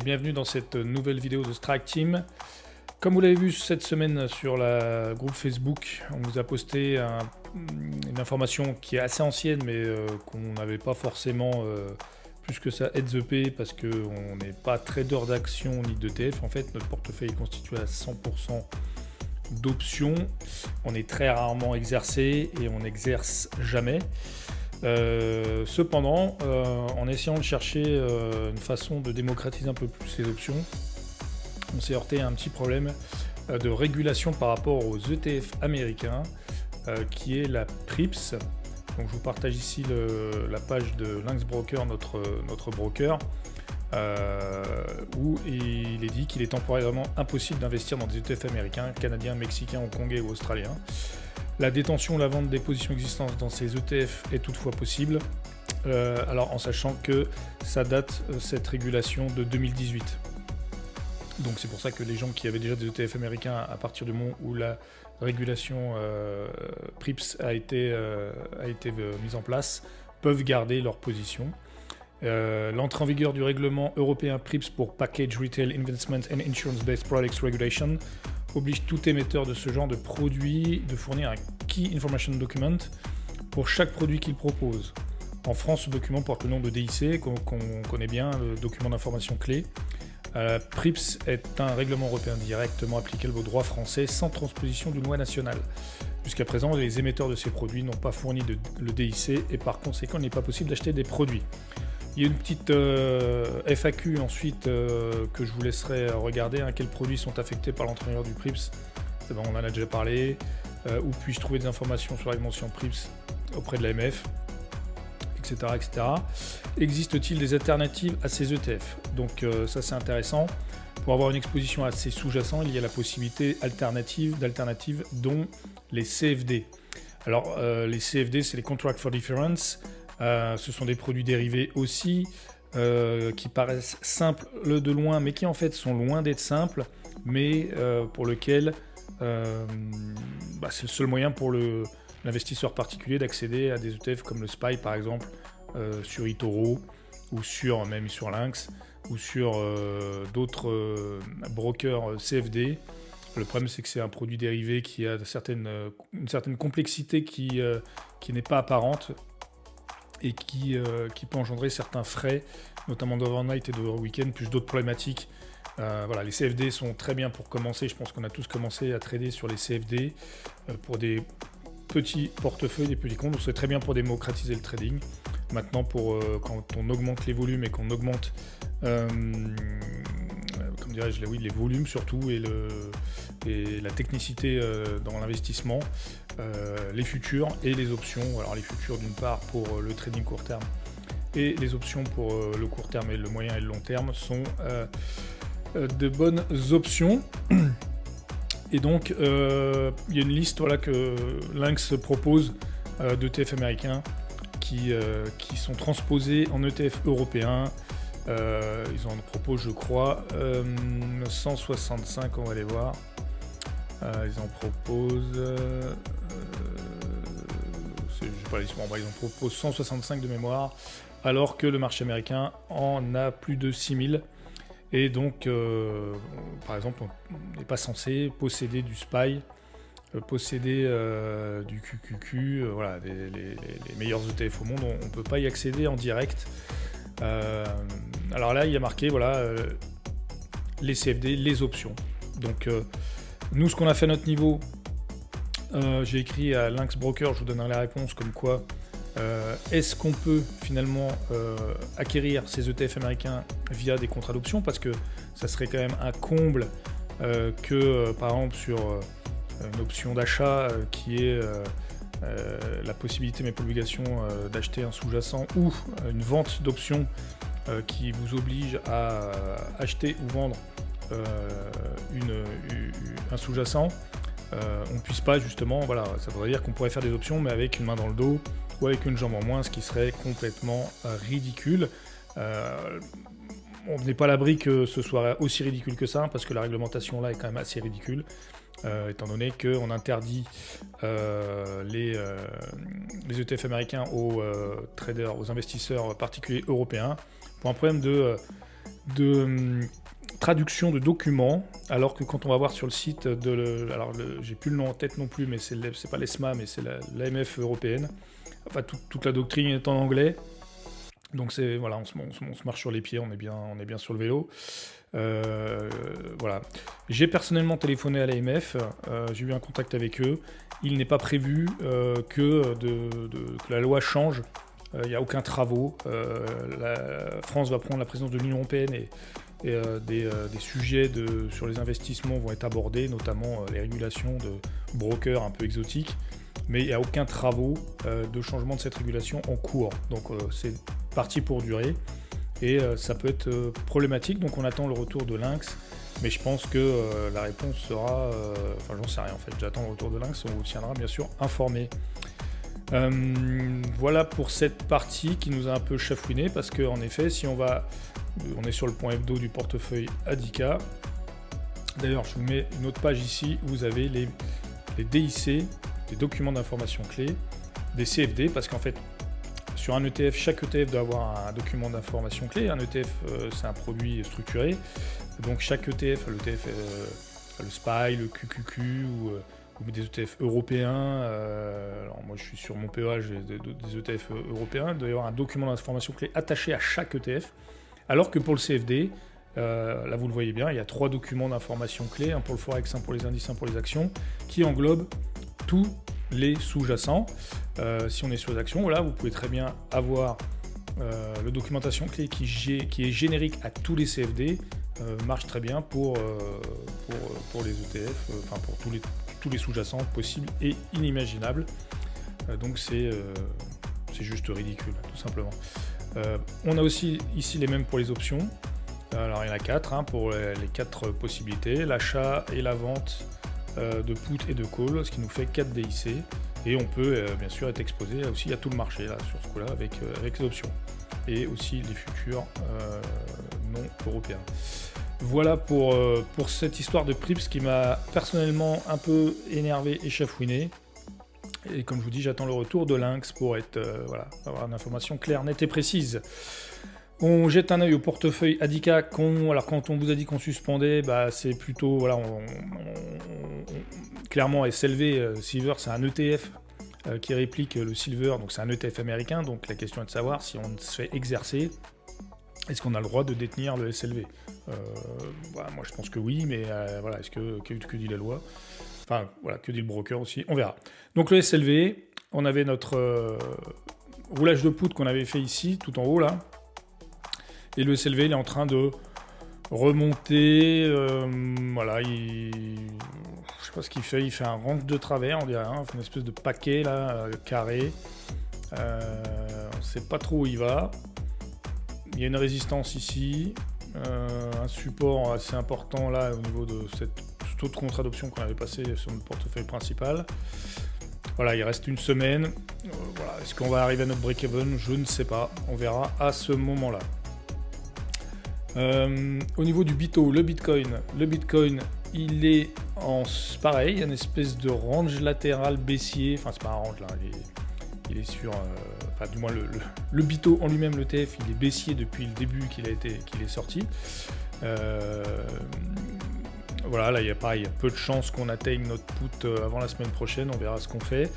Bienvenue dans cette nouvelle vidéo de Strike Team. Comme vous l'avez vu cette semaine sur le groupe Facebook, on vous a posté une information qui est assez ancienne mais qu'on n'avait pas forcément plus que ça heads upé parce qu'on n'est pas trader d'actions ni d'ETF. En fait, notre portefeuille est constitué à 100% d'options. On est très rarement exercé et on n'exerce jamais. Cependant, en essayant de chercher une façon de démocratiser un peu plus ces options, on s'est heurté à un petit problème de régulation par rapport aux ETF américains, qui est la PRIPS. Donc je vous partage ici la page de Lynx Broker, notre broker, où il est dit qu'il est temporairement impossible d'investir dans des ETF américains, canadiens, mexicains, hongkongais ou australiens. La détention ou la vente des positions existantes dans ces ETF est toutefois possible, alors en sachant que ça date, cette régulation, de 2018. Donc c'est pour ça que les gens qui avaient déjà des ETF américains à partir du moment où la régulation PRIPS a été mise en place peuvent garder leur position. L'entrée en vigueur du règlement européen PRIPS pour Package Retail Investment and Insurance-Based Products Regulation oblige tout émetteur de ce genre de produit de fournir un Key Information Document pour chaque produit qu'il propose. En France, ce document porte le nom de DIC, qu'on connaît bien, le document d'information clé. PRIPS est un règlement européen directement applicable au droit français sans transposition d'une loi nationale. Jusqu'à présent, les émetteurs de ces produits n'ont pas fourni le DIC et par conséquent, il n'est pas possible d'acheter des produits. Il y a une petite FAQ ensuite que je vous laisserai regarder. Quels produits sont affectés par l'entrée en vigueur du PRIPS? On en a déjà parlé. Où puis-je trouver des informations sur la mention PRIPS auprès de l'AMF, etc., etc. Existe-t-il des alternatives à ces ETF? Donc ça c'est intéressant. Pour avoir une exposition à ces sous-jacents, il y a la possibilité d'alternatives dont les CFD. Alors les CFD, c'est les Contract for Difference. Ce sont des produits dérivés aussi qui paraissent simples de loin, mais qui en fait sont loin d'être simples, mais pour lequel c'est le seul moyen pour l'investisseur particulier d'accéder à des ETF comme le SPY par exemple, sur eToro ou même sur Lynx ou sur d'autres brokers CFD. Le problème c'est que c'est un produit dérivé qui a une certaine complexité qui n'est pas apparente et qui peut engendrer certains frais, notamment d'overnight et de week-end, plus d'autres problématiques. Les CFD sont très bien pour commencer. Je pense qu'on a tous commencé à trader sur les CFD pour des petits portefeuilles, des petits comptes. Donc c'est très bien pour démocratiser le trading. Maintenant, quand on augmente les volumes et qu'on augmente les volumes surtout et la technicité dans l'investissement, les futurs et les options. Alors les futurs d'une part pour le trading court terme et les options pour le court terme et le moyen et le long terme sont de bonnes options. Et donc il y a une liste que Lynx propose d'ETF américains qui sont transposés en ETF européens. Ils en proposent, je crois, 165, on va les voir. Ils en proposent... ils en proposent 165 de mémoire, alors que le marché américain en a plus de 6000. Et donc, par exemple, on n'est pas censé posséder du SPY, posséder du QQQ, les meilleurs ETF au monde, on ne peut pas y accéder en direct. Alors là, il y a marqué, les CFD, les options. Donc, nous, ce qu'on a fait à notre niveau, j'ai écrit à Lynx Broker, je vous donnerai la réponse, comme quoi est-ce qu'on peut finalement acquérir ces ETF américains via des contrats d'options, parce que ça serait quand même un comble que, par exemple, sur une option d'achat qui est la possibilité, mais pas l'obligation, d'acheter un sous-jacent ou une vente d'options qui vous oblige à acheter ou vendre un sous-jacent, on ne puisse pas justement, ça voudrait dire qu'on pourrait faire des options mais avec une main dans le dos ou avec une jambe en moins, ce qui serait complètement ridicule. On n'est pas à l'abri que ce soit aussi ridicule que ça, parce que la réglementation là est quand même assez ridicule, étant donné qu'on interdit les ETF américains aux traders, aux investisseurs particuliers européens, pour un problème de traduction de documents, alors que quand on va voir sur le site j'ai plus le nom en tête non plus, mais c'est pas l'ESMA, mais c'est l'AMF européenne. Enfin, toute la doctrine est en anglais. Donc voilà, on se marche sur les pieds, on est bien sur le vélo. Voilà. J'ai personnellement téléphoné à l'AMF, j'ai eu un contact avec eux. Il n'est pas prévu que la loi change. Il n'y a aucun travaux. La France va prendre la présidence de l'Union européenne et des sujets sur les investissements vont être abordés, notamment les régulations de brokers un peu exotiques. Mais il n'y a aucun travaux de changement de cette régulation en cours. Donc c'est parti pour durer et ça peut être problématique. Donc on attend le retour de Lynx, mais je pense que la réponse sera... Enfin j'en sais rien en fait, j'attends le retour de Lynx, on vous tiendra bien sûr informé. Voilà pour cette partie qui nous a un peu chafouiné parce qu'en effet, si on est sur le point hebdo du portefeuille Adika. D'ailleurs, je vous mets une autre page ici où vous avez les DIC, des documents d'information clés, des CFD, parce qu'en fait, sur un ETF, chaque ETF doit avoir un document d'information clé. Un ETF, c'est un produit structuré. Donc chaque ETF, l'ETF, le SPY, le QQQ ou des ETF européens. Alors moi je suis sur mon PEA, j'ai des ETF européens. Il doit y avoir un document d'information clé attaché à chaque ETF. Alors que pour le CFD, là vous le voyez bien, il y a 3 documents d'information clés, un pour le Forex, un pour les indices, un pour les actions, qui englobent tous les sous-jacents. Si on est sur les actions, voilà, vous pouvez très bien avoir le documentation clé qui est générique à tous les CFD, marche très bien pour les ETF, enfin pour tous les sous-jacents possibles et inimaginables. Donc c'est juste ridicule, tout simplement. On a aussi ici les mêmes pour les options. Alors il y en a 4 pour les 4 possibilités, l'achat et la vente de put et de call, ce qui nous fait 4 DIC. Et on peut bien sûr être exposé aussi à tout le marché là, sur ce coup-là avec les options. Et aussi les futurs non européens. Voilà pour cette histoire de Prips qui m'a personnellement un peu énervé et chafouiné. Et comme je vous dis, j'attends le retour de Lynx pour avoir une information claire, nette et précise. On jette un œil au portefeuille Adika. Alors quand on vous a dit qu'on suspendait, c'est plutôt clairement SLV Silver, c'est un ETF qui réplique le Silver, donc c'est un ETF américain. Donc la question est de savoir si on se fait exercer, est-ce qu'on a le droit de détenir le SLV moi je pense que oui, mais est-ce que dit la loi? Enfin voilà, que dit le broker aussi, on verra. Donc le SLV, on avait notre roulage de poudre qu'on avait fait ici, tout en haut là. Et le SLV, il est en train de remonter. Je sais pas ce qu'il fait. Il fait un range de travers, on dirait, une espèce de paquet là, carré. On sait pas trop où il va. Il y a une résistance ici, un support assez important là au niveau de cette taux de contrat d'option qu'on avait passé sur notre portefeuille principal. Voilà, il reste une semaine. Est-ce qu'on va arriver à notre break-even? Je ne sais pas. On verra à ce moment-là. Au niveau du le Bitcoin, il est pareil, une espèce de range latéral baissier. Enfin, c'est pas un range là. Il est sur, du moins le BITO en lui-même, l'ETF, il est baissier depuis le début qu'il est sorti. Là il y a peu de chances qu'on atteigne notre put avant la semaine prochaine, on verra ce qu'on fait.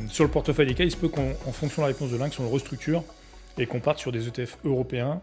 Sur le portefeuille des cas, il se peut qu'en fonction de la réponse de Lynx, on le restructure et qu'on parte sur des ETF européens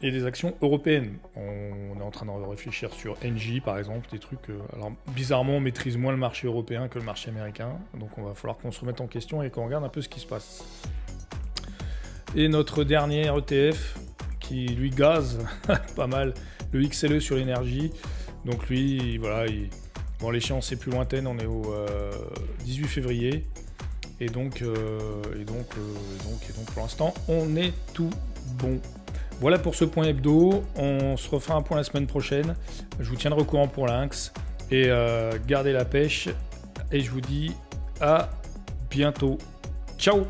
et des actions européennes. On est en train de réfléchir sur NJ par exemple, des trucs... alors bizarrement on maîtrise moins le marché européen que le marché américain, donc on va falloir qu'on se remette en question et qu'on regarde un peu ce qui se passe. Et notre dernier ETF, qui lui gaze pas mal, le XLE sur l'énergie, donc lui, l'échéance est plus lointaine, on est au 18 février, et donc pour l'instant on est tout bon. Voilà pour ce point hebdo, on se refera un point la semaine prochaine, je vous tiendrai au courant pour Lynx, et gardez la pêche, et je vous dis à bientôt. Ciao!